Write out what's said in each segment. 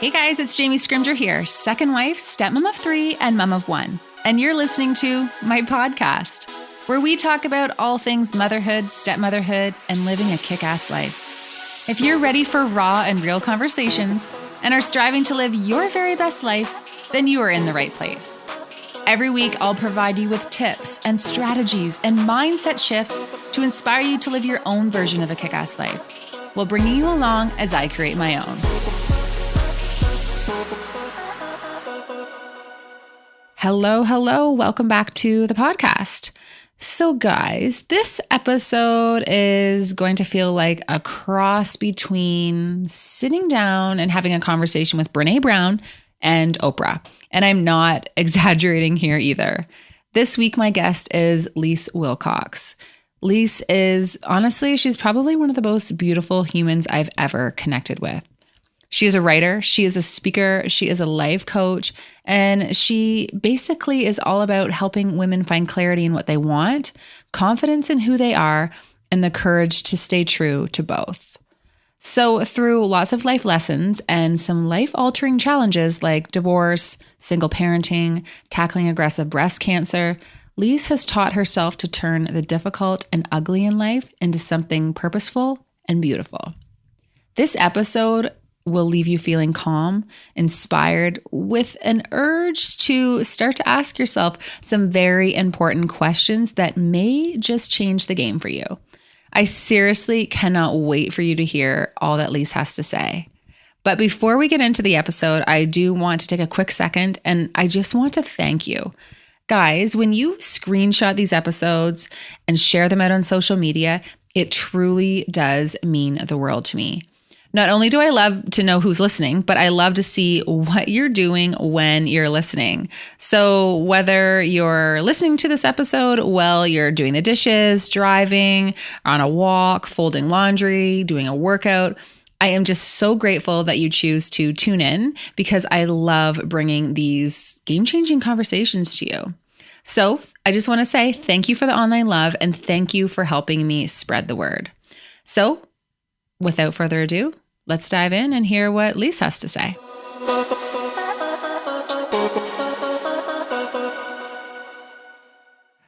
Hey guys, it's Jamie Scrimger here, second wife, stepmom of 3, and mom of 1. And you're listening to my podcast, where we talk about all things motherhood, stepmotherhood, and living a kick-ass life. If you're ready for raw and real conversations and are striving to live your very best life, then you are in the right place. Every week, I'll provide you with tips and strategies and mindset shifts to inspire you to live your own version of a kick-ass life, while bringing you along as I create my own. Hello. Welcome back to the podcast. So guys, this episode is going to feel like a cross between sitting down and having a conversation with Brene Brown and Oprah. And I'm not exaggerating here either. This week, my guest is Leisse Wilcox. Leisse is, honestly, she's probably one of the most beautiful humans I've ever connected with. She is a writer, she is a speaker, she is a life coach, and she basically is all about helping women find clarity in what they want, confidence in who they are, and the courage to stay true to both. So through lots of life lessons and some life-altering challenges like divorce, single parenting, tackling aggressive breast cancer, Leisse has taught herself to turn the difficult and ugly in life into something purposeful and beautiful. This episode will leave you feeling calm, inspired, with an urge to start to ask yourself some very important questions that may just change the game for you. I seriously cannot wait for you to hear all that Leisse has to say. But before we get into the episode, I do want to take a quick second and I just want to thank you. Guys, when you screenshot these episodes and share them out on social media, it truly does mean the world to me. Not only do I love to know who's listening, but I love to see what you're doing when you're listening. So whether you're listening to this episode while you're doing the dishes, driving, on a walk, folding laundry, doing a workout, I am just so grateful that you choose to tune in because I love bringing these game-changing conversations to you. So I just want to say thank you for the online love and thank you for helping me spread the word. So without further ado, let's dive in and hear what Leisse has to say.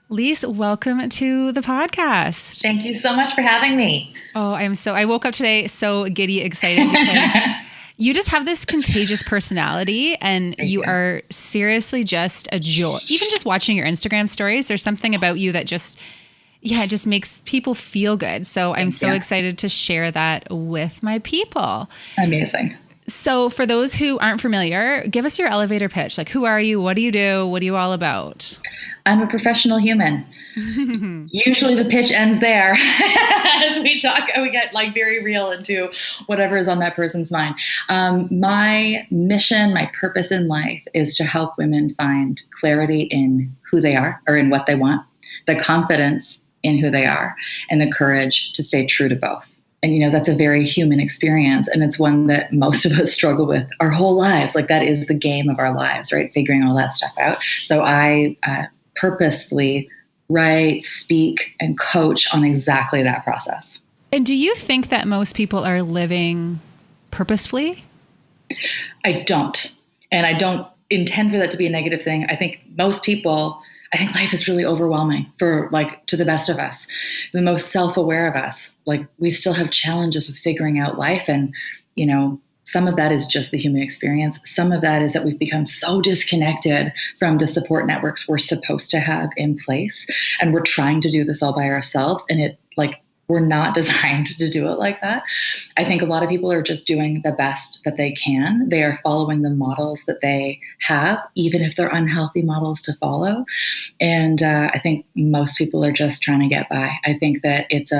Leisse, welcome to the podcast. Thank you so much for having me. Oh, I woke up today so giddy, excited because you just have this contagious personality and you are seriously just a joy. Even just watching your Instagram stories, there's something about you that just it just makes people feel good. So I'm so excited to share that with my people. Amazing. So for those who aren't familiar, give us your elevator pitch. Like, who are you? What do you do? What are you all about? I'm a professional human. Usually the pitch ends there. As we talk, we get like very real into whatever is on that person's mind. My mission, my purpose in life is to help women find clarity in who they are or in what they want, the confidence in who they are, and the courage to stay true to both. And, that's a very human experience. And it's one that most of us struggle with our whole lives. Like that is the game of our lives, right? Figuring all that stuff out. So I purposefully write, speak, and coach on exactly that process. And do you think that most people are living purposefully? I don't. And I don't intend for that to be a negative thing. I think life is really overwhelming for to the best of us, the most self-aware of us. We still have challenges with figuring out life. And, some of that is just the human experience. Some of that is that we've become so disconnected from the support networks we're supposed to have in place. And we're trying to do this all by ourselves. And we're not designed to do it like that. I think a lot of people are just doing the best that they can. They are following the models that they have, even if they're unhealthy models to follow. And I think most people are just trying to get by. I think it's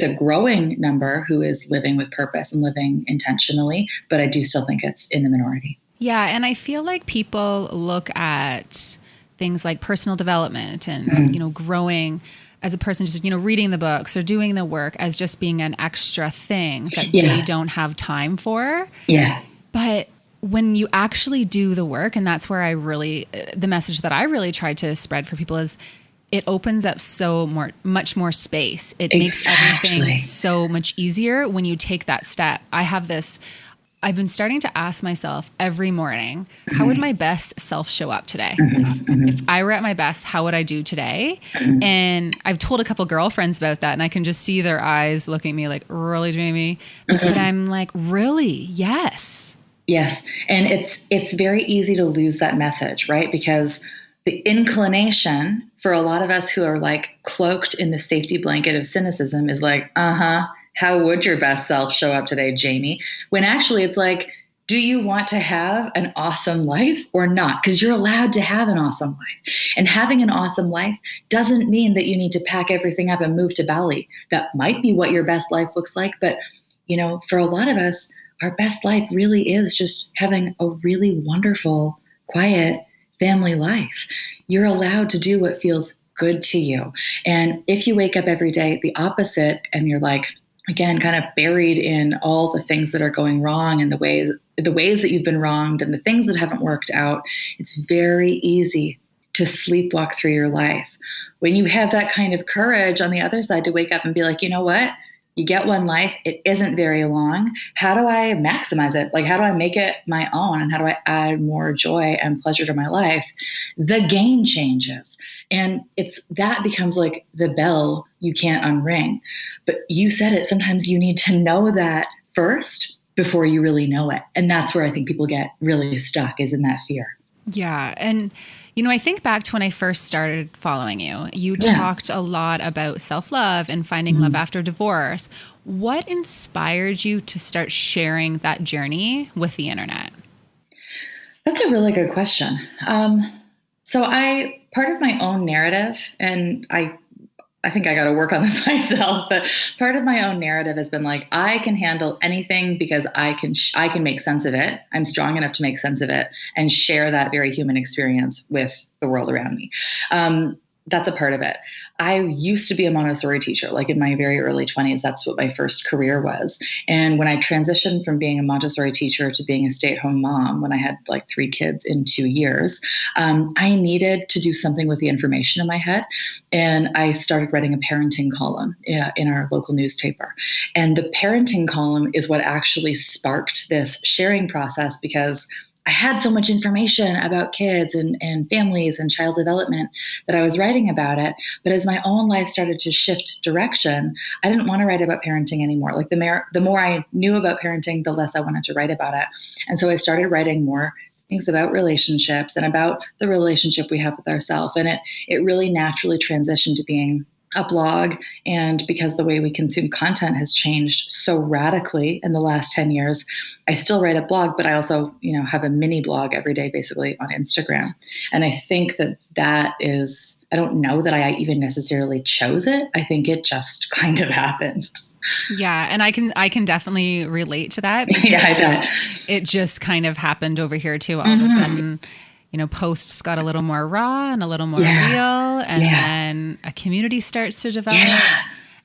a growing number who is living with purpose and living intentionally, but I do still think it's in the minority. Yeah. And I feel like people look at things like personal development and, growing as a person, just, reading the books or doing the work as just being an extra thing that they don't have time for. Yeah. But when you actually do the work, and that's where the message that I really tried to spread for people is it opens up much more space. It makes everything so much easier when you take that step. I have this I've been starting to ask myself every morning, how would my best self show up today? If I were at my best, how would I do today? And I've told a couple girlfriends about that, and I can just see their eyes looking at me like, really, Jamie? But I'm like, really? Yes. Yes. And it's very easy to lose that message, right? Because the inclination for a lot of us who are like cloaked in the safety blanket of cynicism is like, how would your best self show up today, Jamie? When actually it's like, do you want to have an awesome life or not? Because you're allowed to have an awesome life. And having an awesome life doesn't mean that you need to pack everything up and move to Bali. That might be what your best life looks like. But, for a lot of us, our best life really is just having a really wonderful, quiet family life. You're allowed to do what feels good to you. And if you wake up every day the opposite and you're like, again, kind of buried in all the things that are going wrong and the ways that you've been wronged and the things that haven't worked out, it's very easy to sleepwalk through your life. When you have that kind of courage on the other side to wake up and be like, you know what? You get one life. It isn't very long. How do I maximize it? Like, how do I make it my own? And how do I add more joy and pleasure to my life? The game changes. And that becomes like the bell you can't unring. But you said it, sometimes you need to know that first before you really know it. And that's where I think people get really stuck, is in that fear. Yeah. And, I think back to when I first started following you. You talked a lot about self-love and finding love after divorce. What inspired you to start sharing that journey with the internet? That's a really good question. So part of my own narrative, and I think I got to work on this myself, but part of my own narrative has been like, I can handle anything because I can make sense of it. I'm strong enough to make sense of it and share that very human experience with the world around me. That's a part of it. I used to be a Montessori teacher, like in my very early 20s. That's what my first career was. And when I transitioned from being a Montessori teacher to being a stay-at-home mom, when I had like 3 kids in 2 years, I needed to do something with the information in my head. And I started writing a parenting column in our local newspaper. And the parenting column is what actually sparked this sharing process, because I had so much information about kids and families and child development that I was writing about it. But as my own life started to shift direction, I didn't want to write about parenting anymore. Like the more I knew about parenting, the less I wanted to write about it. And so I started writing more things about relationships and about the relationship we have with ourselves. And it really naturally transitioned to being a blog. And because the way we consume content has changed so radically in the last 10 years, I still write a blog, but I also, have a mini blog every day, basically on Instagram. And I think that is, I don't know that I even necessarily chose it. I think it just kind of happened. Yeah. And I can definitely relate to that. Yeah, I bet. It just kind of happened over here too. All of a sudden, posts got a little more raw and a little more real. And then a community starts to develop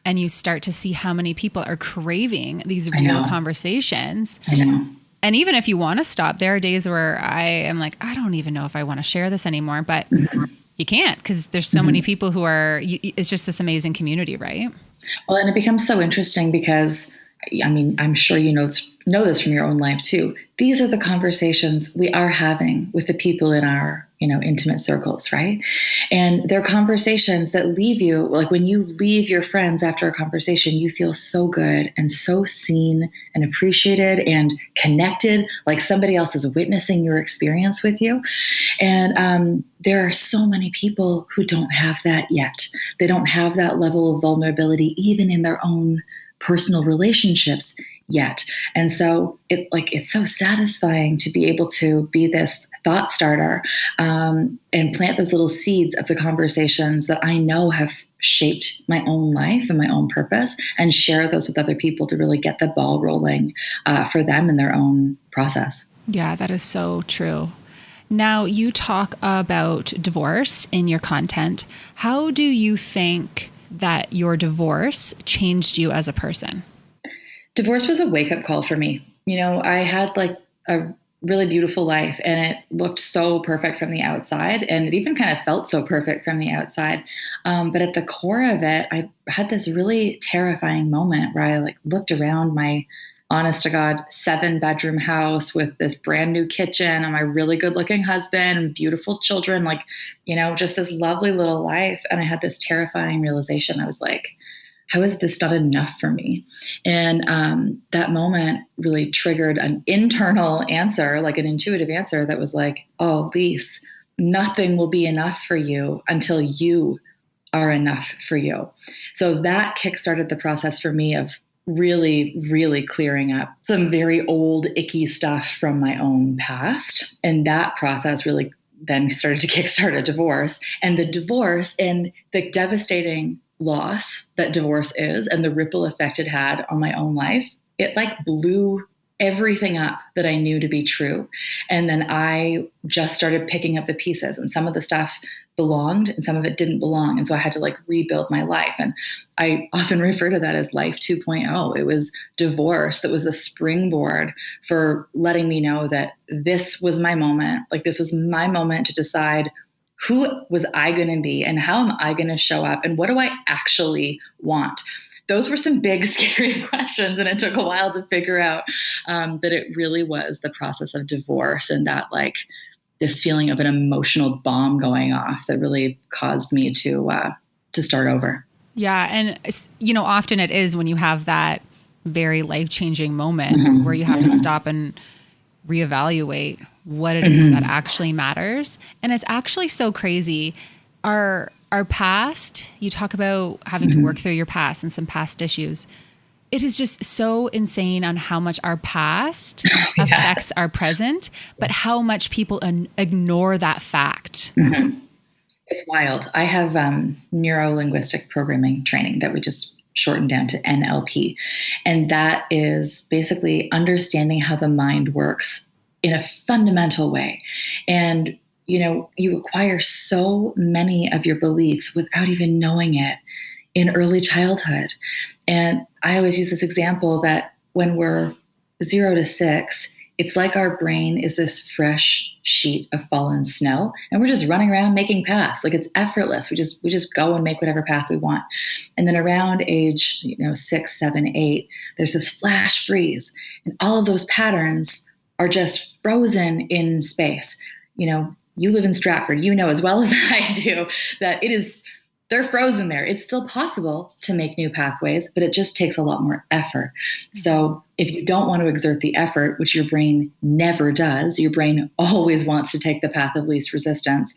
and you start to see how many people are craving these real conversations. I know. And even if you want to stop, there are days where I am like, I don't even know if I want to share this anymore, but you can't, because there's so many people who are, it's just this amazing community, right? Well, and it becomes so interesting because, I'm sure you know this from your own life too. These are the conversations we are having with the people in our, intimate circles, right? And they're conversations that leave you, like when you leave your friends after a conversation, you feel so good and so seen and appreciated and connected, like somebody else is witnessing your experience with you. And there are so many people who don't have that yet. They don't have that level of vulnerability, even in their own personal relationships yet. And so it's so satisfying to be able to be this thought starter and plant those little seeds of the conversations that I know have shaped my own life and my own purpose, and share those with other people to really get the ball rolling for them in their own process. Yeah, that is so true. Now, you talk about divorce in your content. How do you think that your divorce changed you as a person? Divorce was a wake-up call for me. I had like a really beautiful life, and it looked so perfect from the outside, and it even kind of felt so perfect from the outside. But at the core of it, I had this really terrifying moment where I looked around my honest to God, 7-bedroom house with this brand new kitchen and my really good looking husband and beautiful children, like, just this lovely little life. And I had this terrifying realization. I was like, how is this not enough for me? And that moment really triggered an internal answer, like an intuitive answer that was like, oh, Leisse, nothing will be enough for you until you are enough for you. So that kickstarted the process for me of really, really clearing up some very old, icky stuff from my own past. And that process really then started to kickstart a divorce. And the divorce and the devastating loss that divorce is and the ripple effect it had on my own life, it like blew everything up that I knew to be true. And then I just started picking up the pieces, and some of the stuff belonged and some of it didn't belong. And so I had to like rebuild my life. And I often refer to that as life 2.0. It was divorce that was a springboard for letting me know that this was my moment. Like, this was my moment to decide who was I going to be and how am I going to show up and what do I actually want? Those were some big, scary questions. And it took a while to figure out that it really was the process of divorce and that like this feeling of an emotional bomb going off that really caused me to start over. Yeah. And, often it is when you have that very life-changing moment where you have to stop and reevaluate what it is that actually matters. And it's actually so crazy. Our past, you talk about having to work through your past and some past issues. It is just so insane on how much our past affects our present, but how much people ignore that fact. It's wild. I have neuro-linguistic programming training that we just shortened down to NLP. And that is basically understanding how the mind works in a fundamental way. And, you acquire so many of your beliefs without even knowing it in early childhood. And I always use this example that when we're 0 to 6, it's like our brain is this fresh sheet of fallen snow, and we're just running around making paths. Like, it's effortless. We just go and make whatever path we want. And then around age 6, 7, 8, there's this flash freeze, and all of those patterns are just frozen in space. You live in Stratford, as well as I do, that they're frozen there. It's still possible to make new pathways, but it just takes a lot more effort. So if you don't want to exert the effort, which your brain never does, your brain always wants to take the path of least resistance,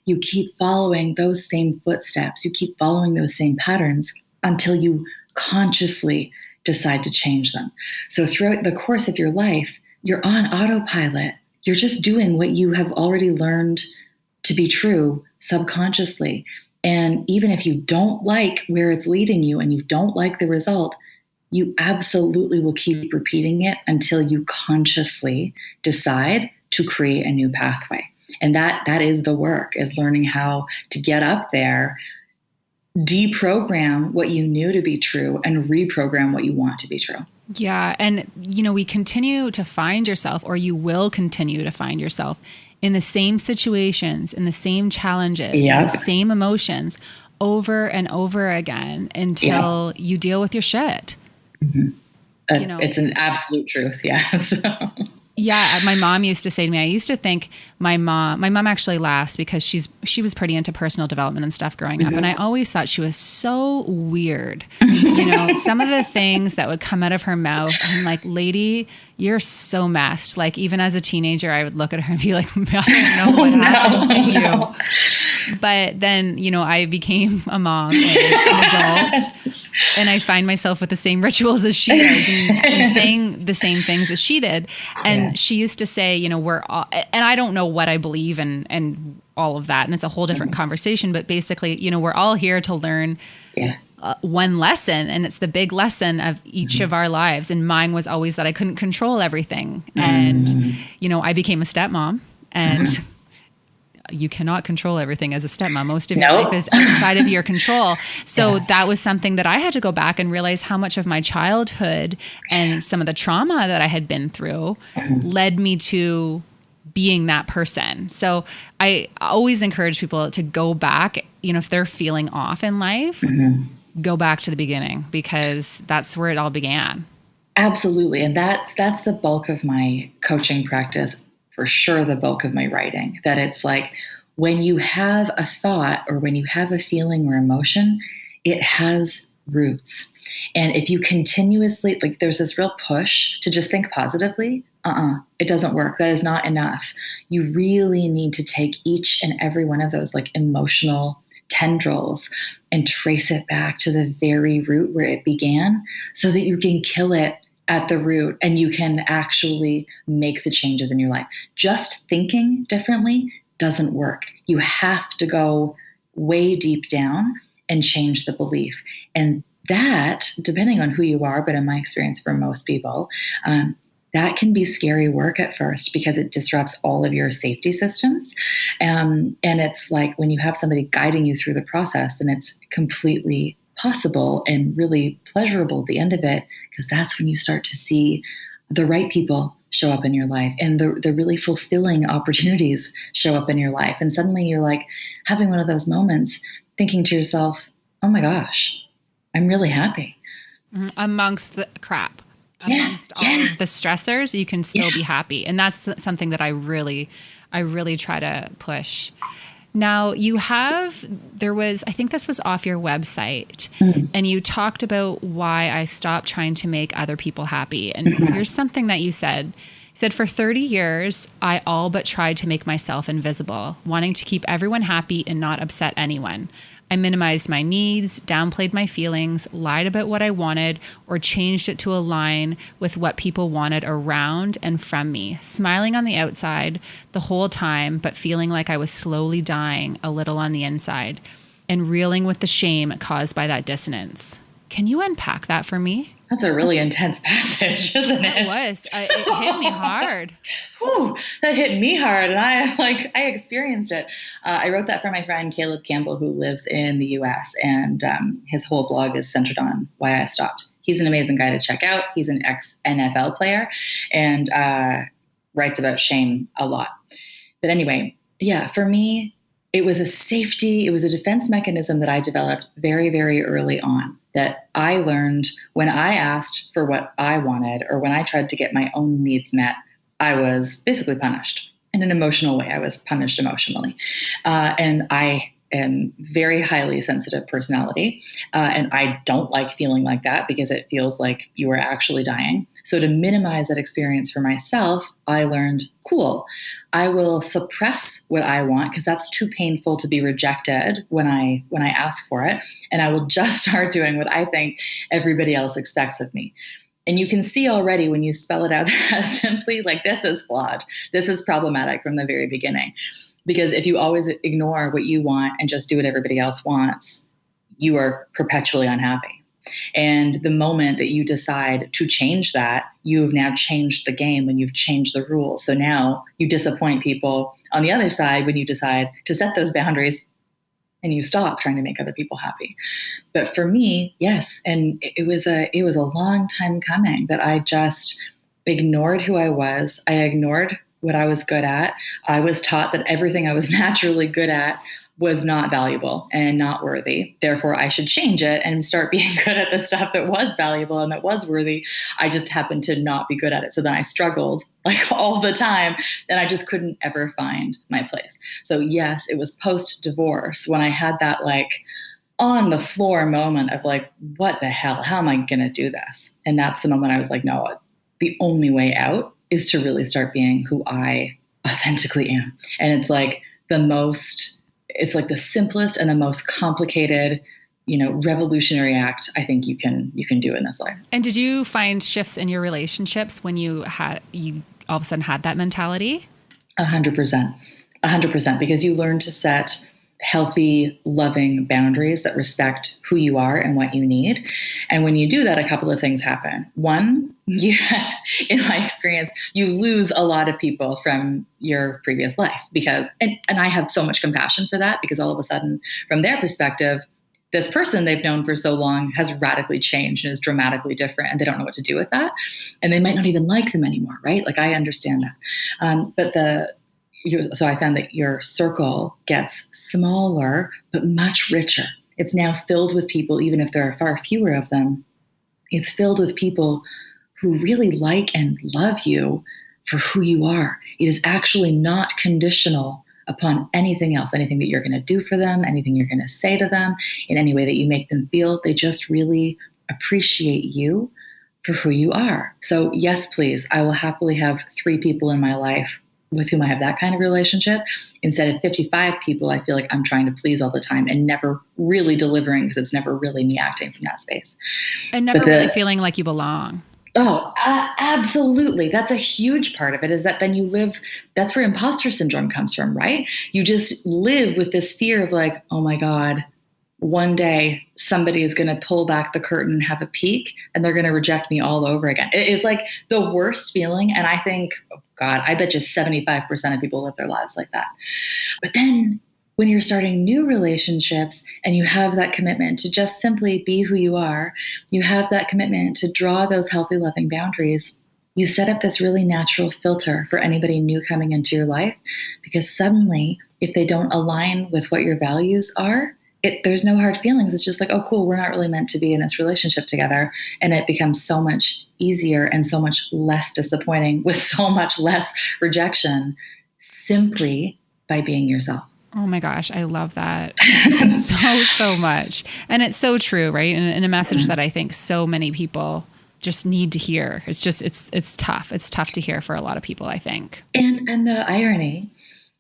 you keep following those same footsteps. You keep following those same patterns until you consciously decide to change them. So throughout the course of your life, you're on autopilot. You're just doing what you have already learned to be true subconsciously. And even if you don't like where it's leading you and you don't like the result, you absolutely will keep repeating it until you consciously decide to create a new pathway. And that is the work, is learning how to get up there, deprogram what you knew to be true, and reprogram what you want to be true. Yeah. And, we continue to find yourself, or you will continue to find yourself in the same situations, in the same challenges, in the same emotions over and over again until you deal with your shit. It's an absolute truth. Yes. Yeah. My mom used to say to me, I used to think my mom actually laughs because she was pretty into personal development and stuff growing up. And I always thought she was so weird. Some of the things that would come out of her mouth, I'm like, lady, you're so messed. Like, even as a teenager, I would look at her and be like, I don't know what happened to you. But then, I became a mom and an adult, and I find myself with the same rituals as she does and saying the same things as she did. And she used to say, we're all, and I don't know what I believe and all of that. And it's a whole different conversation, but basically, we're all here to learn one lesson, and it's the big lesson of each of our lives. And mine was always that I couldn't control everything. And, I became a stepmom, and you cannot control everything as a stepmom. Most of your life is outside of your control. So that was something that I had to go back and realize how much of my childhood and some of the trauma that I had been through led me to being that person. So I always encourage people to go back, if they're feeling off in life, go back to the beginning, because that's where it all began. Absolutely. And that's the bulk of my coaching practice, for sure, the bulk of my writing. That it's like when you have a thought or when you have a feeling or emotion, it has roots. And if you continuously, like, there's this real push to just think positively, it doesn't work. That is not enough. You really need to take each and every one of those like emotional tendrils and trace it back to the very root where it began so that you can kill it at the root and you can actually make the changes in your life. Just thinking differently doesn't work. You have to go way deep down and change the belief. And that, depending on who you are, but in my experience for most people, that can be scary work at first because it disrupts all of your safety systems. And it's like when you have somebody guiding you through the process, then it's completely possible and really pleasurable at the end of it, because that's when you start to see the right people show up in your life and the really fulfilling opportunities show up in your life. And suddenly you're like having one of those moments thinking to yourself, oh my gosh, I'm really happy. Amongst the crap. Amongst all of the stressors, you can still be happy. And that's something that I really try to push. Now I think this was off your website, and you talked about why I stopped trying to make other people happy. And here's something that you said. You said, for 30 years, I all but tried to make myself invisible, wanting to keep everyone happy and not upset anyone. I minimized my needs, downplayed my feelings, lied about what I wanted, or changed it to align with what people wanted around and from me, smiling on the outside the whole time, but feeling like I was slowly dying a little on the inside and reeling with the shame caused by that dissonance. Can you unpack that for me? That's a really intense passage, isn't it? It was. It hit me hard. Whew, that hit me hard, and I experienced it. I wrote that for my friend Caleb Campbell, who lives in the U.S., and his whole blog is centered on why I stopped. He's an amazing guy to check out. He's an ex-NFL player and writes about shame a lot. But anyway, yeah, for me, it was a defense mechanism that I developed very, very early on, that I learned when I asked for what I wanted or when I tried to get my own needs met, I was basically punished in an emotional way. I was punished emotionally. And I am very highly sensitive personality. And I don't like feeling like that because it feels like you are actually dying. So to minimize that experience for myself, I learned, cool, I will suppress what I want because that's too painful to be rejected when I ask for it. And I will just start doing what I think everybody else expects of me. And you can see already when you spell it out that simply, like, this is flawed. This is problematic from the very beginning. Because if you always ignore what you want and just do what everybody else wants, you are perpetually unhappy. And the moment that you decide to change that, you've now changed the game when you've changed the rules. So now you disappoint people on the other side when you decide to set those boundaries and you stop trying to make other people happy. But for me, yes, and it was a long time coming that I just ignored who I was. I ignored what I was good at. I was taught that everything I was naturally good at was not valuable and not worthy. Therefore, I should change it and start being good at the stuff that was valuable and that was worthy. I just happened to not be good at it. So then I struggled like all the time and I just couldn't ever find my place. So yes, it was post-divorce when I had that like on the floor moment of like, what the hell? How am I going to do this? And that's the moment I was like, no, the only way out is to really start being who I authentically am. And it's like the simplest and the most complicated, revolutionary act I think you can do in this life. And did you find shifts in your relationships when you all of a sudden had that mentality? 100%, because you learn to set healthy, loving boundaries that respect who you are and what you need. And when you do that, a couple of things happen. One, in my experience, you lose a lot of people from your previous life because, and I have so much compassion for that because all of a sudden, from their perspective, this person they've known for so long has radically changed and is dramatically different and they don't know what to do with that. And they might not even like them anymore, right? Like I understand that. So I found that your circle gets smaller, but much richer. It's now filled with people, even if there are far fewer of them, it's filled with people who really like and love you for who you are. It is actually not conditional upon anything else, anything that you're going to do for them, anything you're going to say to them, in any way that you make them feel. They just really appreciate you for who you are. So yes, please, I will happily have 3 people in my life with whom I have that kind of relationship, instead of 55 people I feel like I'm trying to please all the time and never really delivering, because it's never really me acting from that space. And never really feeling like you belong. Oh, absolutely. That's a huge part of it, is that then you live, that's where imposter syndrome comes from, right? You just live with this fear of like, oh my God, one day somebody is going to pull back the curtain and have a peek and they're going to reject me all over again. It is like the worst feeling. And I think, oh God, I bet you 75% of people live their lives like that. But then when you're starting new relationships and you have that commitment to just simply be who you are, you have that commitment to draw those healthy, loving boundaries, you set up this really natural filter for anybody new coming into your life, because suddenly, if they don't align with what your values are, there's no hard feelings. It's just like, oh, cool, we're not really meant to be in this relationship together. And it becomes so much easier and so much less disappointing, with so much less rejection, simply by being yourself. Oh my gosh, I love that so much. And it's so true, right? And a message that I think so many people just need to hear. It's just, it's tough. It's tough to hear for a lot of people, I think. And the irony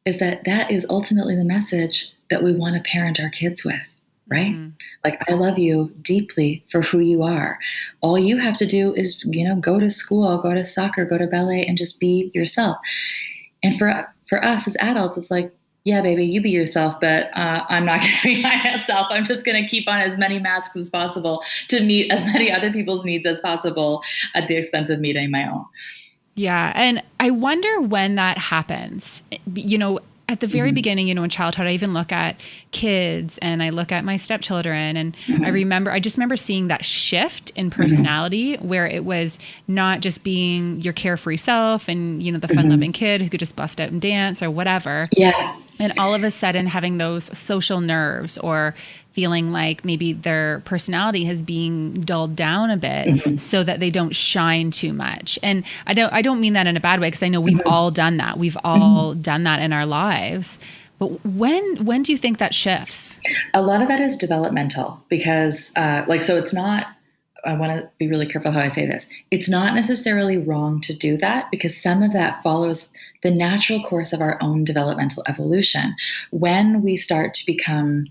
is that that is ultimately the message that we want to parent our kids with, right? Mm-hmm. Like, I love you deeply for who you are. All you have to do is, go to school, go to soccer, go to ballet, and just be yourself. And for us as adults, it's like, yeah, baby, you be yourself, but I'm not going to be myself. I'm just going to keep on as many masks as possible to meet as many other people's needs as possible at the expense of meeting my own. Yeah. And I wonder when that happens. At the very beginning, in childhood, I even look at kids and I look at my stepchildren, and I just remember seeing that shift in personality where it was not just being your carefree self and, the fun-loving kid who could just bust out and dance or whatever. Yeah. And all of a sudden having those social nerves, or feeling like maybe their personality has been dulled down a bit so that they don't shine too much. And I don't mean that in a bad way, because I know we've all done that. We've all done that in our lives. But when do you think that shifts? A lot of that is developmental, because so it's not, I want to be really careful how I say this. It's not necessarily wrong to do that, because some of that follows the natural course of our own developmental evolution. When we start to become,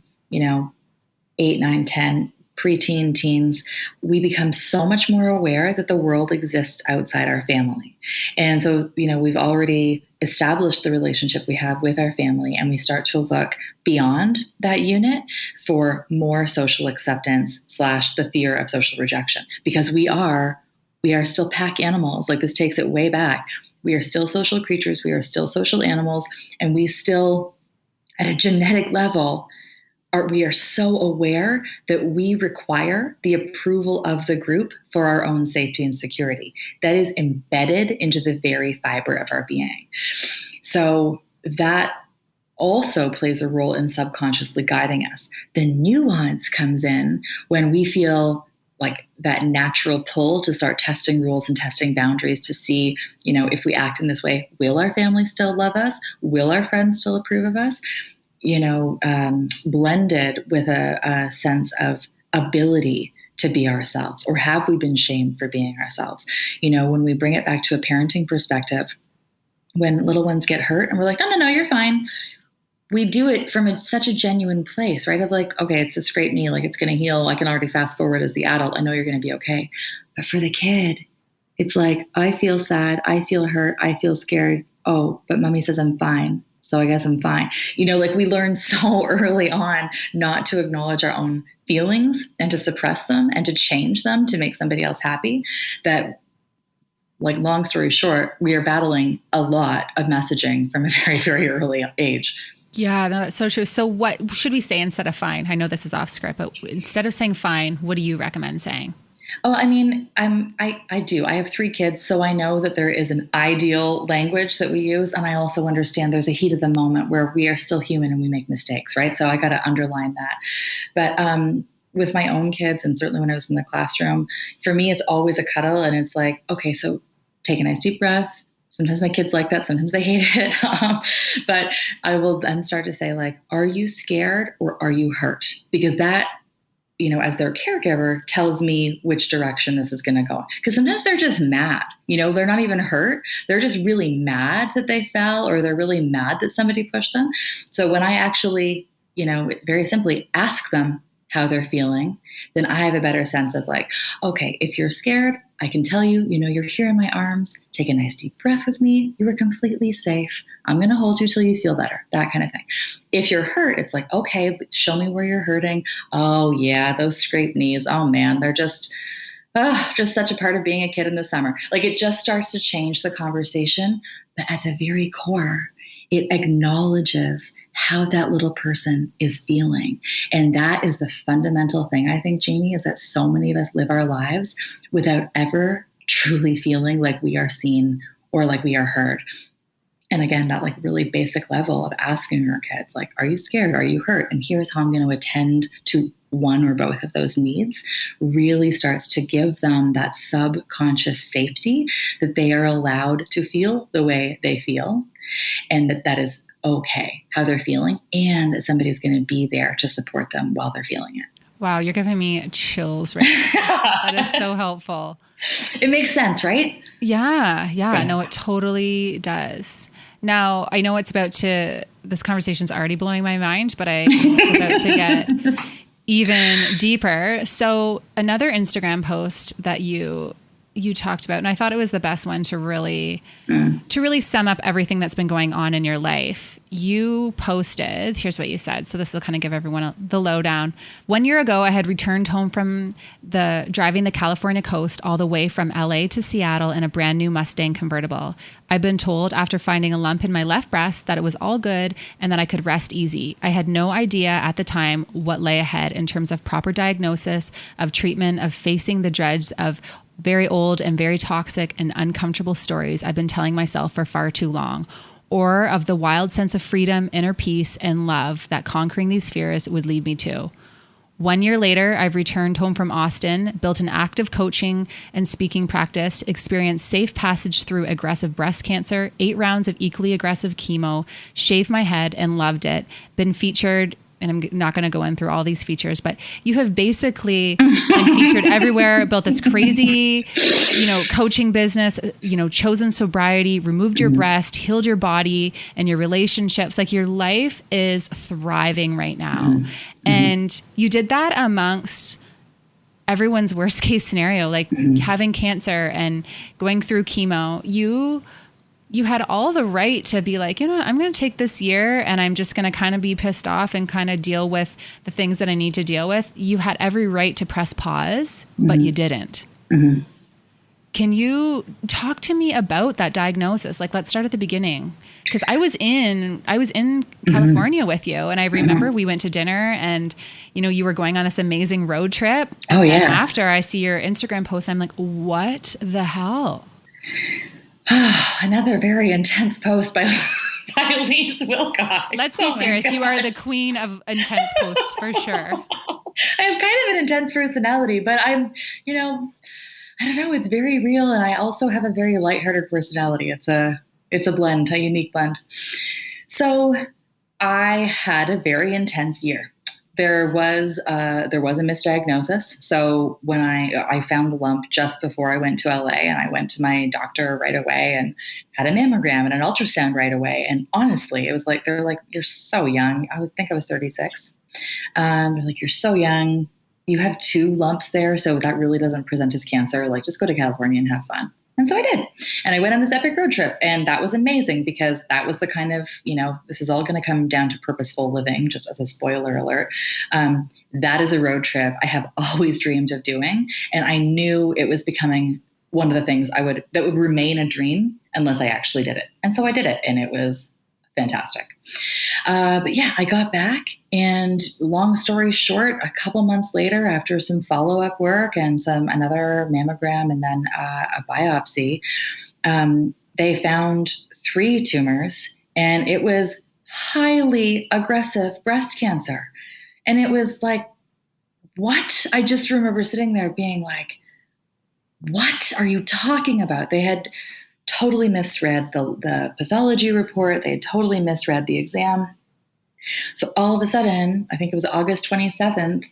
8, 9, 10, preteen, teens, we become so much more aware that the world exists outside our family. And so, we've already established the relationship we have with our family, and we start to look beyond that unit for more social acceptance / the fear of social rejection, because we are still pack animals. Like, this takes it way back. We are still social creatures. We are still social animals. And we still, at a genetic level, we are so aware that we require the approval of the group for our own safety and security. That is embedded into the very fiber of our being. So that also plays a role in subconsciously guiding us. The nuance comes in when we feel like that natural pull to start testing rules and testing boundaries to see, if we act in this way, will our family still love us? Will our friends still approve of us? Blended with a sense of ability to be ourselves, or have we been shamed for being ourselves? When we bring it back to a parenting perspective, when little ones get hurt and we're like, no, you're fine. We do it from such a genuine place, right? Of like, okay, it's a scraped knee, like it's going to heal. I can already fast forward as the adult. I know you're going to be okay. But for the kid, it's like, I feel sad. I feel hurt. I feel scared. Oh, but mommy says I'm fine. So I guess I'm fine. We learn so early on not to acknowledge our own feelings and to suppress them and to change them to make somebody else happy, that, like, long story short, we are battling a lot of messaging from a very, very early age. Yeah, no, that's so true. So what should we say instead of fine? I know this is off script, but instead of saying fine, what do you recommend saying? Well, I mean, I do. I have 3 kids, so I know that there is an ideal language that we use. And I also understand there's a heat of the moment where we are still human and we make mistakes, right? So I got to underline that. But with my own kids, and certainly when I was in the classroom, for me, it's always a cuddle. And it's like, okay, so take a nice deep breath. Sometimes my kids like that. Sometimes they hate it. But I will then start to say, like, are you scared or are you hurt? Because that, as their caregiver, tells me which direction this is going to go. Because sometimes they're just mad. They're not even hurt. They're just really mad that they fell, or they're really mad that somebody pushed them. So when I actually, very simply ask them how they're feeling, then I have a better sense of like, okay, if you're scared, I can tell you, you're here in my arms. Take a nice deep breath with me. You are completely safe. I'm going to hold you till you feel better, that kind of thing. If you're hurt, it's like, okay, show me where you're hurting. Oh yeah, those scraped knees. Oh man, they're just such a part of being a kid in the summer. Like, it just starts to change the conversation. But at the very core, it acknowledges how that little person is feeling. And that is the fundamental thing, I think, Jamie, is that so many of us live our lives without ever truly feeling like we are seen or like we are heard. And again, that like really basic level of asking your kids, like, are you scared? Are you hurt? And here's how I'm going to attend to one or both of those needs, really starts to give them that subconscious safety that they are allowed to feel the way they feel, and that is okay how they're feeling, and that somebody's going to be there to support them while they're feeling it. Wow, you're giving me chills right now. That is so helpful. It makes sense, right? Yeah. No, it totally does. Now, I know this conversation's already blowing my mind, but it's about to get even deeper. So another Instagram post that you talked about, and I thought it was the best one to really sum up everything that's been going on in your life. You posted, here's what you said. So this will kind of give everyone the lowdown. 1 year ago, I had returned home from driving the California coast all the way from LA to Seattle in a brand new Mustang convertible. I've been told after finding a lump in my left breast that it was all good and that I could rest easy. I had no idea at the time what lay ahead in terms of proper diagnosis, of treatment, of facing the dregs of very old and very toxic and uncomfortable stories I've been telling myself for far too long, or of the wild sense of freedom, inner peace, and love that conquering these fears would lead me to. 1 year later, I've returned home from Austin, built an active coaching and speaking practice, experienced safe passage through aggressive breast cancer, 8 rounds of equally aggressive chemo, shaved my head and loved it, been featured, and I'm not going to go in through all these features, but you have basically been featured everywhere, built this crazy, coaching business, chosen sobriety, removed your breast, healed your body and your relationships. Like, your life is thriving right now. And you did that amongst everyone's worst case scenario, like having cancer and going through chemo. You had all the right to be like, I'm going to take this year and I'm just going to kind of be pissed off and kind of deal with the things that I need to deal with. You had every right to press pause, but you didn't. Can you talk to me about that diagnosis? Like, let's start at the beginning. Because I was in California with you, and I remember we went to dinner, and you were going on this amazing road trip. And then after I see your Instagram post, I'm like, what the hell? Another very intense post by Leisse Wilcox. Let's be serious. You are the queen of intense posts for sure. I have kind of an intense personality, but I'm, I don't know. It's very real, and I also have a very lighthearted personality. It's a blend, a unique blend. So I had a very intense year. There was a misdiagnosis. So when I found the lump just before I went to LA, and I went to my doctor right away and had a mammogram and an ultrasound right away. And honestly, it was like, they're like, you're so young. I would think I was 36. They're like, you're so young. You have 2 lumps there. So that really doesn't present as cancer. Like, just go to California and have fun. And so I did. And I went on this epic road trip, and that was amazing, because that was the kind of, this is all going to come down to purposeful living, just as a spoiler alert. That is a road trip I have always dreamed of doing. And I knew it was becoming one of the things that would remain a dream unless I actually did it. And so I did it, and it was fantastic. But yeah, I got back, and long story short, a couple months later, after some follow-up work and another mammogram and then a biopsy, they found 3 tumors, and it was highly aggressive breast cancer. And it was like what? I just remember sitting there being like, what are you talking about? They had totally misread the pathology report. They had totally misread the exam. So all of a sudden, I think it was August 27th,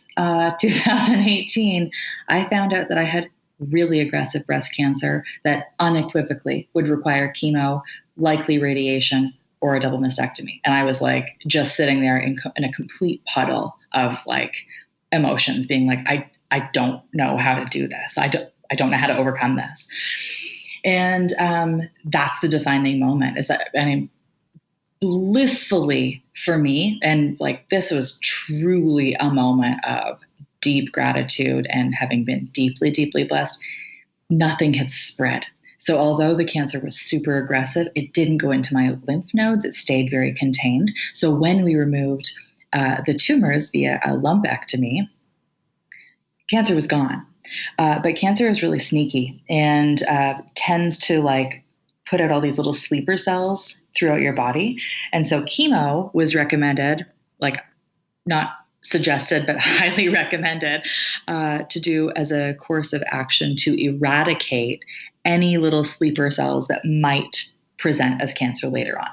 2018, I found out that I had really aggressive breast cancer that unequivocally would require chemo, likely radiation, or a double mastectomy. And I was like, just sitting there in a complete puddle of like emotions, being like, I don't know how to do this. I don't know how to overcome this. And that's the defining moment. Is that, I mean, blissfully for me, and like this was truly a moment of deep gratitude and having been deeply, deeply blessed, nothing had spread. So although the cancer was super aggressive, it didn't go into my lymph nodes. It stayed very contained. So when we removed the tumors via a lumpectomy, cancer was gone. But cancer is really sneaky and tends to like put out all these little sleeper cells throughout your body. And so chemo was recommended, like not suggested, but highly recommended to do as a course of action to eradicate any little sleeper cells that might present as cancer later on.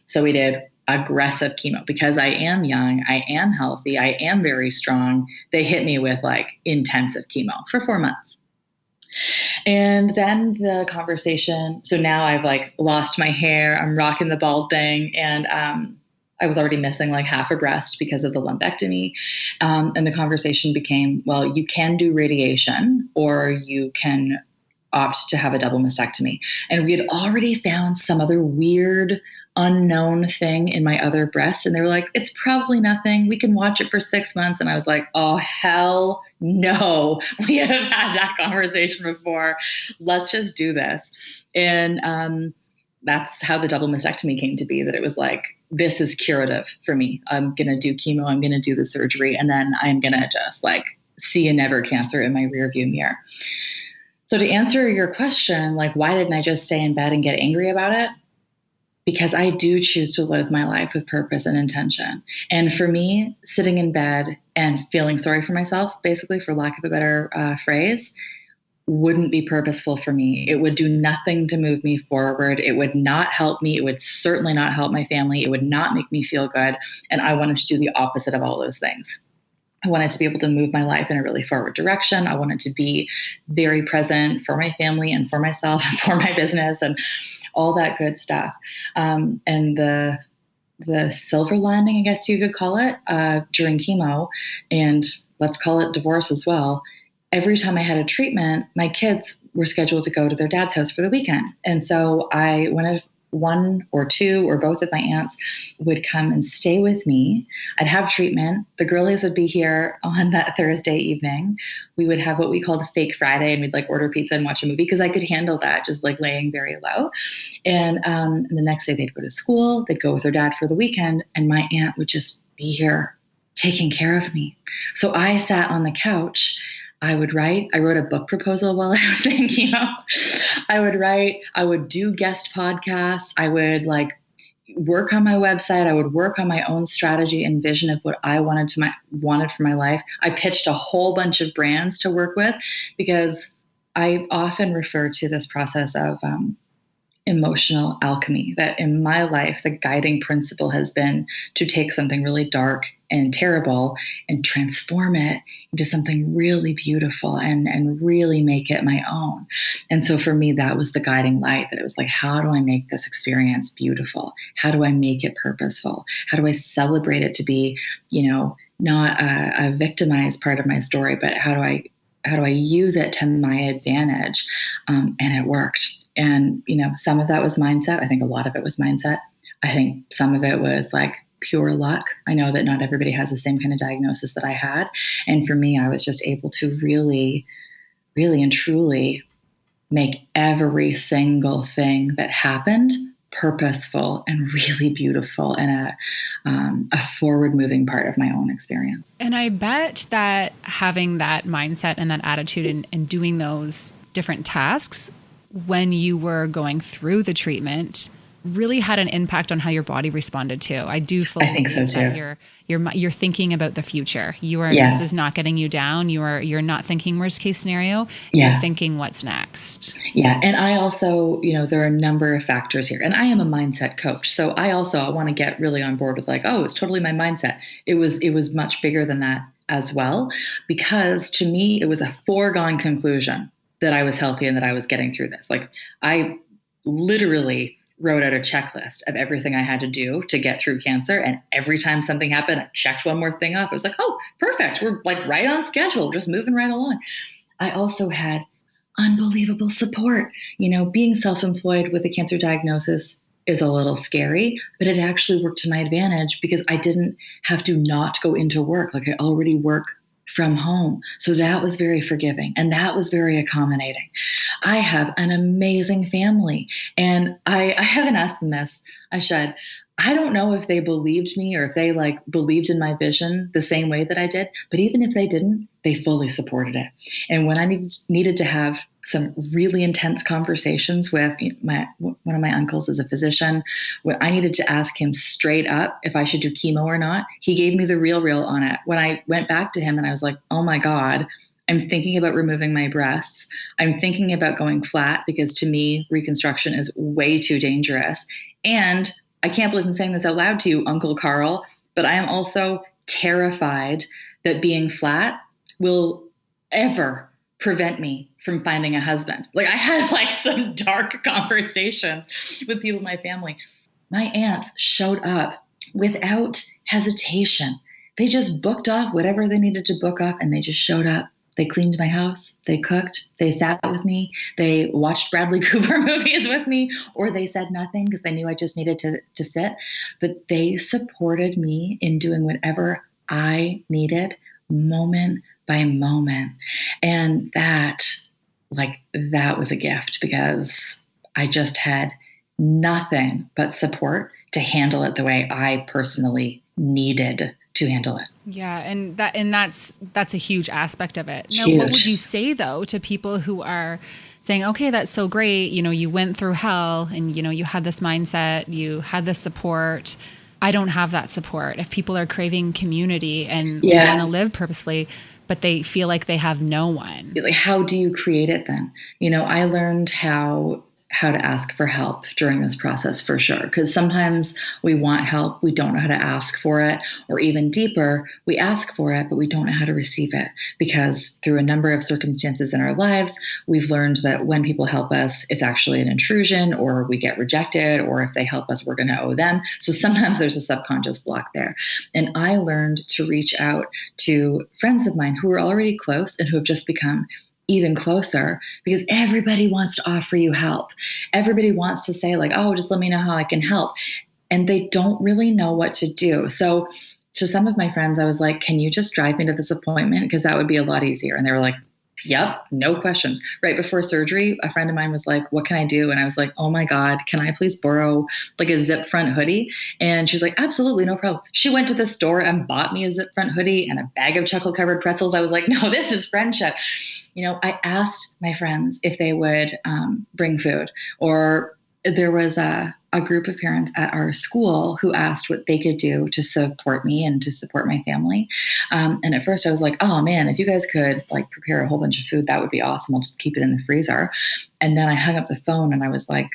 So we did aggressive chemo because I am young, I am healthy, I am very strong. They hit me with like intensive chemo for 4 months. And then the conversation, so now I've like lost my hair, I'm rocking the bald thing, and I was already missing like half a breast because of the lumpectomy. And the conversation became, well, you can do radiation or you can opt to have a double mastectomy. And we had already found some other weird unknown thing in my other breast. And they were like, it's probably nothing. We can watch it for 6 months. And I was like, oh, hell no. We have had that conversation before. Let's just do this. And that's how the double mastectomy came to be, that it was like, this is curative for me. I'm going to do chemo. I'm going to do the surgery. And then I'm going to just like see a never cancer in my rearview mirror. So to answer your question, like, why didn't I just stay in bed and get angry about it? Because I do choose to live my life with purpose and intention. And for me, sitting in bed and feeling sorry for myself, basically, for lack of a better phrase, wouldn't be purposeful for me. It would do nothing to move me forward. It would not help me. It would certainly not help my family. It would not make me feel good. And I wanted to do the opposite of all those things. I wanted to be able to move my life in a really forward direction. I wanted to be very present for my family and for myself and for my business and all that good stuff. And the silver lining, I guess you could call it, during chemo, and let's call it divorce as well. Every time I had a treatment, my kids were scheduled to go to their dad's house for the weekend. And so one or two or both of my aunts would come and stay with me. I'd have treatment. The girlies would be here on that Thursday evening. We would have what we called a fake Friday, and we'd like order pizza and watch a movie because I could handle that, just like laying very low. And the next day they'd go to school. They'd go with their dad for the weekend, and my aunt would just be here taking care of me. So I sat on the couch. I would write. I wrote a book proposal while I was in chemo. I would write. I would do guest podcasts. I would like work on my website. I would work on my own strategy and vision of what I wanted for my life. I pitched a whole bunch of brands to work with because I often refer to this process of emotional alchemy, that in my life, the guiding principle has been to take something really dark and terrible and transform it into something really beautiful and really make it my own. And so for me, that was the guiding light, that it was like, how do I make this experience beautiful? How do I make it purposeful? How do I celebrate it to be, not a victimized part of my story, but how do I use it to my advantage? And it worked. And, some of that was mindset. I think a lot of it was mindset. I think some of it was like pure luck. I know that not everybody has the same kind of diagnosis that I had. And for me, I was just able to really, really and truly make every single thing that happened purposeful and really beautiful and a forward-moving part of my own experience. And I bet that having that mindset and that attitude and doing those different tasks when you were going through the treatment really had an impact on how your body responded too. I do fully I think so believe that too. you're thinking about the future. This Yeah. is not getting you down. You're not thinking worst case scenario. You're Yeah. thinking what's next. Yeah. And I also, there are a number of factors here. And I am a mindset coach. So I want to get really on board with like, oh, it's totally my mindset. It was much bigger than that as well, because to me, it was a foregone conclusion that I was healthy and that I was getting through this. Like I literally wrote out a checklist of everything I had to do to get through cancer. And every time something happened, I checked one more thing off. I was like, oh, perfect. We're like right on schedule, just moving right along. I also had unbelievable support. Being self-employed with a cancer diagnosis is a little scary, but it actually worked to my advantage because I didn't have to not go into work. Like I already work from home. So that was very forgiving and that was very accommodating. I have an amazing family, and I haven't asked them this. I should. I don't know if they believed me or if they like believed in my vision the same way that I did, but even if they didn't, they fully supported it. And when I needed to have some really intense conversations with one of my uncles is a physician, when I needed to ask him straight up if I should do chemo or not, he gave me the real on it. When I went back to him and I was like, oh my God, I'm thinking about removing my breasts. I'm thinking about going flat because to me, reconstruction is way too dangerous. And I can't believe I'm saying this out loud to you, Uncle Carl, but I am also terrified that being flat will ever prevent me from finding a husband. Like I had like some dark conversations with people in my family. My aunts showed up without hesitation. They just booked off whatever they needed to book off and they just showed up. They cleaned my house, they cooked, they sat with me, they watched Bradley Cooper movies with me, or they said nothing because they knew I just needed to sit. But they supported me in doing whatever I needed moment by moment. And that was a gift because I just had nothing but support to handle it the way I personally needed to handle it. Yeah, and that's a huge aspect of it. Now, Huge. what would you say though to people who are saying, okay, that's so great, you went through hell and you had this mindset, you had this support. I don't have that support. If people are craving community and want to live purposefully, but they feel like they have no one. Like, how do you create it then? I learned how to ask for help during this process for sure. Because sometimes we want help, we don't know how to ask for it, or even deeper, we ask for it, but we don't know how to receive it. Because through a number of circumstances in our lives, we've learned that when people help us, it's actually an intrusion, or we get rejected, or if they help us, we're going to owe them. So sometimes there's a subconscious block there. And I learned to reach out to friends of mine who are already close and who have just become even closer, because everybody wants to offer you help. Everybody wants to say like, oh, just let me know how I can help. And they don't really know what to do. So to some of my friends, I was like, can you just drive me to this appointment? Because that would be a lot easier. And they were like, yep, no questions. Right before surgery, a friend of mine was like, what can I do? And I was like, oh my God, can I please borrow like a zip front hoodie? And she's like, absolutely, no problem. She went to the store and bought me a zip front hoodie and a bag of chocolate covered pretzels. I was like, no, this is friendship. I asked my friends if they would bring food, or there was a group of parents at our school who asked what they could do to support me and to support my family. And at first I was like, oh man, if you guys could like prepare a whole bunch of food, that would be awesome. I'll just keep it in the freezer. And then I hung up the phone and I was like,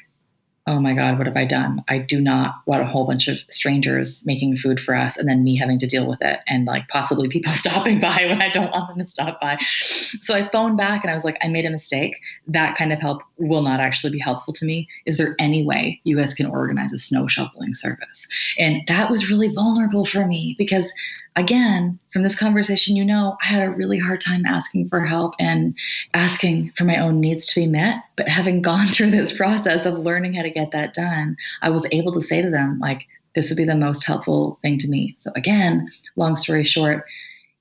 oh my God, what have I done? I do not want a whole bunch of strangers making food for us and then me having to deal with it and like possibly people stopping by when I don't want them to stop by. So I phoned back and I was like, I made a mistake. That kind of help will not actually be helpful to me. Is there any way you guys can organize a snow shoveling service? And that was really vulnerable for me because again, from this conversation, I had a really hard time asking for help and asking for my own needs to be met. But having gone through this process of learning how to get that done, I was able to say to them, like, this would be the most helpful thing to me. So again, long story short,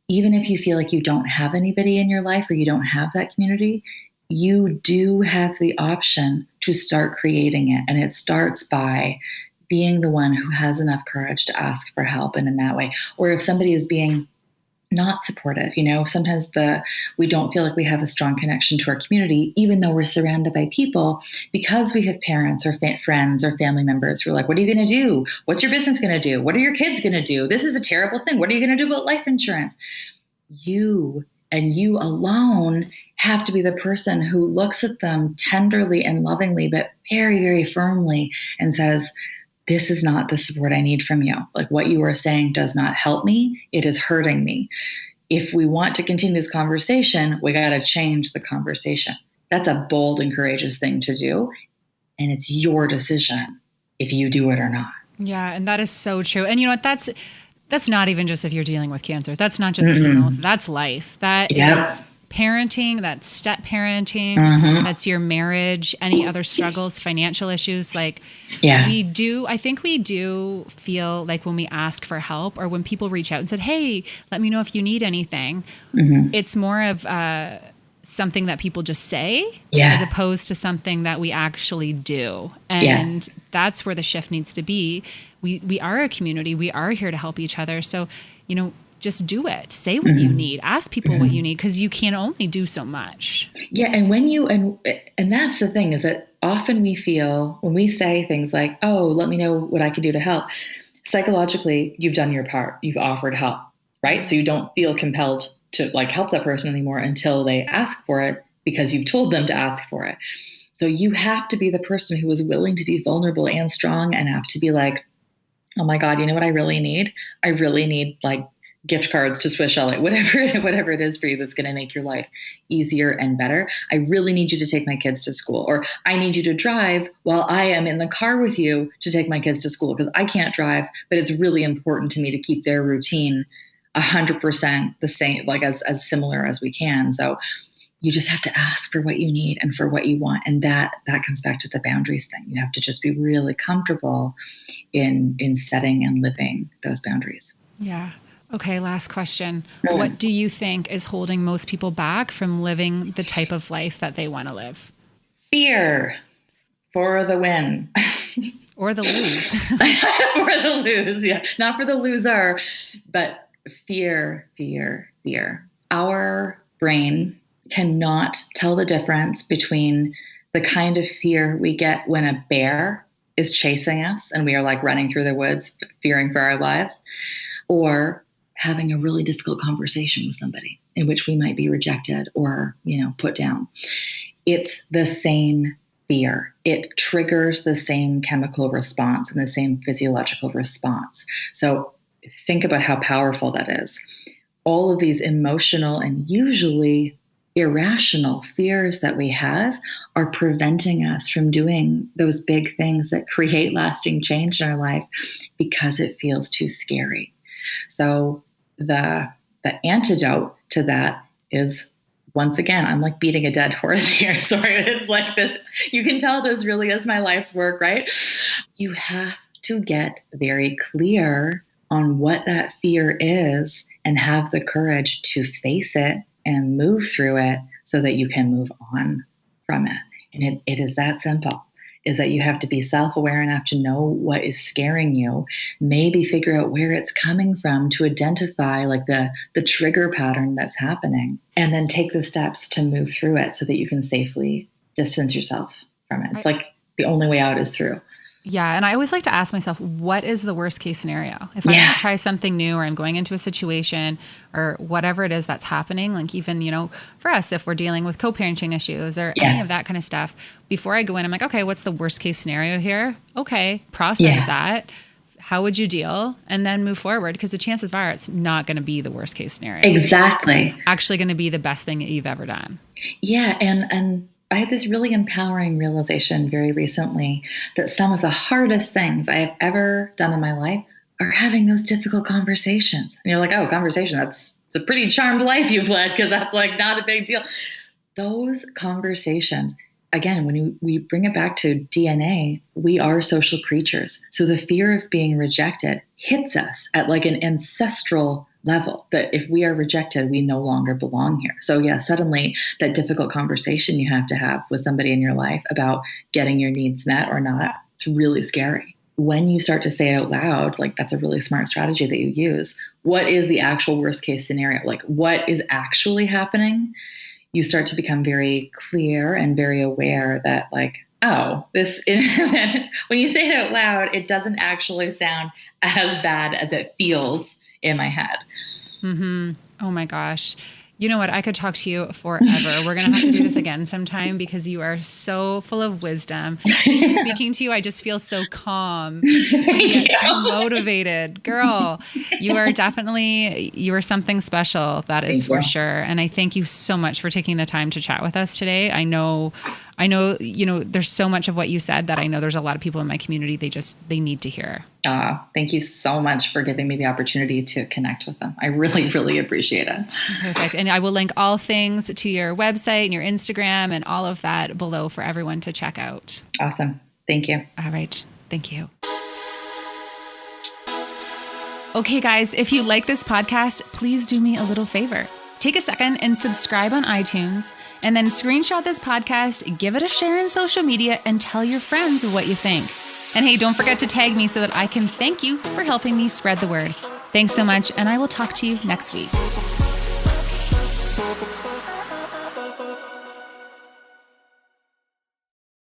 even if you feel like you don't have anybody in your life or you don't have that community, you do have the option to start creating it. And it starts by being the one who has enough courage to ask for help and in that way. Or if somebody is being not supportive. Sometimes we don't feel like we have a strong connection to our community, even though we're surrounded by people, because we have parents or friends or family members who are like, what are you going to do? What's your business going to do? What are your kids going to do? This is a terrible thing. What are you going to do about life insurance? You and you alone have to be the person who looks at them tenderly and lovingly, but very, very firmly, and says, this is not the support I need from you. Like, what you are saying does not help me. It is hurting me. If we want to continue this conversation, we got to change the conversation. That's a bold and courageous thing to do. And it's your decision if you do it or not. Yeah. And that is so true. And you know what? That's not even just if you're dealing with cancer. That's not just chemo. That's life. That is parenting, that's step parenting, that's your marriage, any other struggles, financial issues. Like I think we do feel like when we ask for help or when people reach out and said, hey, let me know if you need anything, it's more of something that people just say as opposed to something that we actually do. And that's where the shift needs to be. We are a community. We are here to help each other. So, just do it. Say what you need. Ask people what you need, because you can only do so much. Yeah. And when and that's the thing, is that often we feel when we say things like, oh, let me know what I can do to help. Psychologically, you've done your part. You've offered help, right? So you don't feel compelled to help that person anymore until they ask for it, because you've told them to ask for it. So you have to be the person who is willing to be vulnerable and strong enough to be like, oh my God, you know what I really need? I really need gift cards to Swiss Chalet, whatever it is for you that's going to make your life easier and better. I really need you to take my kids to school, or I need you to drive while I am in the car with you to take my kids to school, because I can't drive, but it's really important to me to keep their routine 100% the same, as similar as we can. So you just have to ask for what you need and for what you want. And that comes back to the boundaries thing. You have to just be really comfortable in setting and living those boundaries. Yeah. Okay, last question. What do you think is holding most people back from living the type of life that they want to live? Fear for the win. Or the lose. For the lose, yeah. Not for the loser, but fear. Our brain cannot tell the difference between the kind of fear we get when a bear is chasing us and we are running through the woods, fearing for our lives, or having a really difficult conversation with somebody in which we might be rejected or, put down. It's the same fear. It triggers the same chemical response and the same physiological response. So think about how powerful that is. All of these emotional and usually irrational fears that we have are preventing us from doing those big things that create lasting change in our life because it feels too scary. So the antidote to that is, once again, I'm beating a dead horse here. Sorry, it's this. You can tell this really is my life's work, right? You have to get very clear on what that fear is and have the courage to face it and move through it so that you can move on from it. And it is that simple. Is that you have to be self-aware enough to know what is scaring you, maybe figure out where it's coming from to identify the trigger pattern that's happening, and then take the steps to move through it so that you can safely distance yourself from it. It's the only way out is through. Yeah. And I always like to ask myself, what is the worst case scenario? If I try something new, or I'm going into a situation or whatever it is that's happening, even, for us, if we're dealing with co-parenting issues or any of that kind of stuff, before I go in, I'm okay, what's the worst case scenario here? Okay. Process that. How would you deal? And then move forward, because the chances are it's not going to be the worst case scenario. Exactly. It's actually going to be the best thing that you've ever done. Yeah. And I had this really empowering realization very recently that some of the hardest things I have ever done in my life are having those difficult conversations. And you're like, oh, conversation, it's a pretty charmed life you've led, because that's not a big deal. Those conversations, again, when we bring it back to DNA, we are social creatures. So the fear of being rejected hits us at an ancestral level, that if we are rejected, we no longer belong here. So suddenly that difficult conversation you have to have with somebody in your life about getting your needs met or not, it's really scary. when you start to say it out loud, like that's a really smart strategy that you use. What is the actual worst case scenario? Like what is actually happening? You start to become very clear and very aware that like, oh, when you say it out loud, it doesn't actually sound as bad as it feels in my head. Mm-hmm. Oh my gosh. You know what? I could talk to you forever. We're going to have to do this again sometime because you are so full of wisdom. Even speaking to you, I just feel so calm and yet so motivated. Girl, you are something special. That is for sure. And I thank you so much for taking the time to chat with us today. I know, there's so much of what you said that I know there's a lot of people in my community, they need to hear. Thank you so much for giving me the opportunity to connect with them. I really, really appreciate it. Perfect. And I will link all things to your website and your Instagram and all of that below for everyone to check out. Awesome. Thank you. All right. Thank you. Okay, guys, if you like this podcast, please do me a little favor. Take a second and subscribe on iTunes, and then screenshot this podcast, give it a share in social media, and tell your friends what you think. And hey, don't forget to tag me so that I can thank you for helping me spread the word. Thanks so much, and I will talk to you next week.